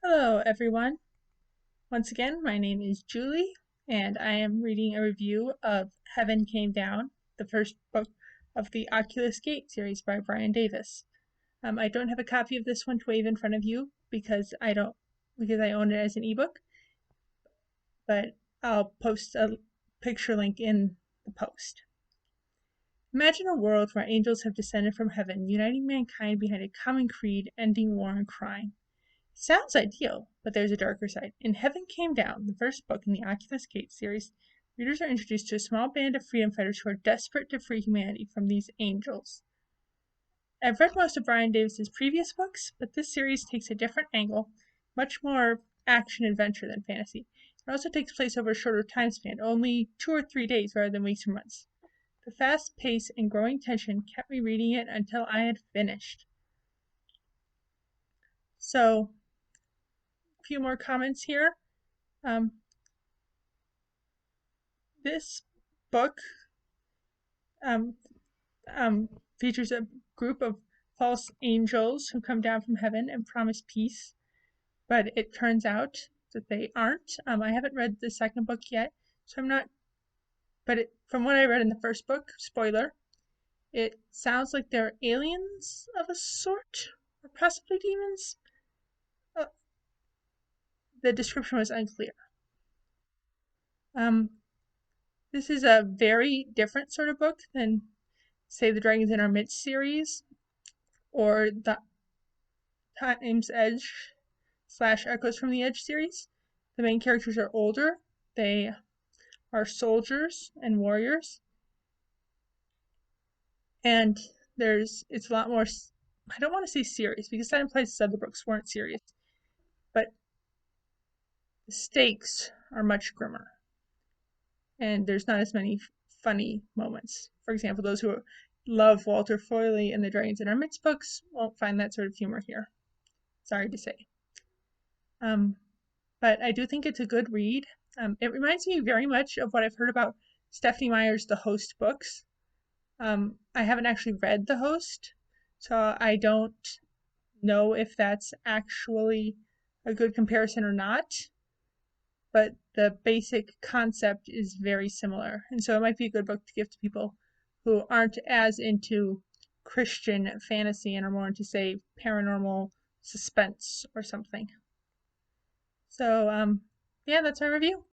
Hello, everyone. Once again, my name is Julie, and I am reading a review of Heaven Came Down, the first book of the Oculus Gate series by Brian Davis. I don't have a copy of this one to wave in front of you because I own it as an ebook, but I'll post a picture link in the post. Imagine a world where angels have descended from heaven, uniting mankind behind a common creed, ending war and crime. Sounds ideal, but there's a darker side. In Heaven Came Down, the first book in the Oculus Gate series, readers are introduced to a small band of freedom fighters who are desperate to free humanity from these angels. I've read most of Brian Davis's previous books, but this series takes a different angle, much more action-adventure than fantasy. It also takes place over a shorter time span, only 2 or 3 days rather than weeks or months. The fast pace and growing tension kept me reading it until I had finished. So, a few more comments here. This book um, features a group of false angels who come down from heaven and promise peace, but it turns out that they aren't. I haven't read the second book yet, so I'm not. But from what I read in the first book, spoiler, it sounds like they're aliens of a sort, or possibly demons. Uh, the description was unclear. Um, this is a very different sort of book than, say, the Dragons in Our Midst series or the Times Edge / Echoes from the Edge series. The main characters are older. They are soldiers and warriors. And it's a lot more, I don't want to say serious because that implies the other books weren't serious, but the stakes are much grimmer. And there's not as many funny moments. For example, those who love Walter Foyley and the Dragons in Our Midst books won't find that sort of humor here. Sorry to say. But I do think it's a good read. It reminds me very much of what I've heard about Stephenie Meyer's The Host books. I haven't actually read The Host, so I don't know if that's actually a good comparison or not, but the basic concept is very similar, and so it might be a good book to give to people who aren't as into Christian fantasy and are more into, say, paranormal suspense or something. So, yeah, that's my review.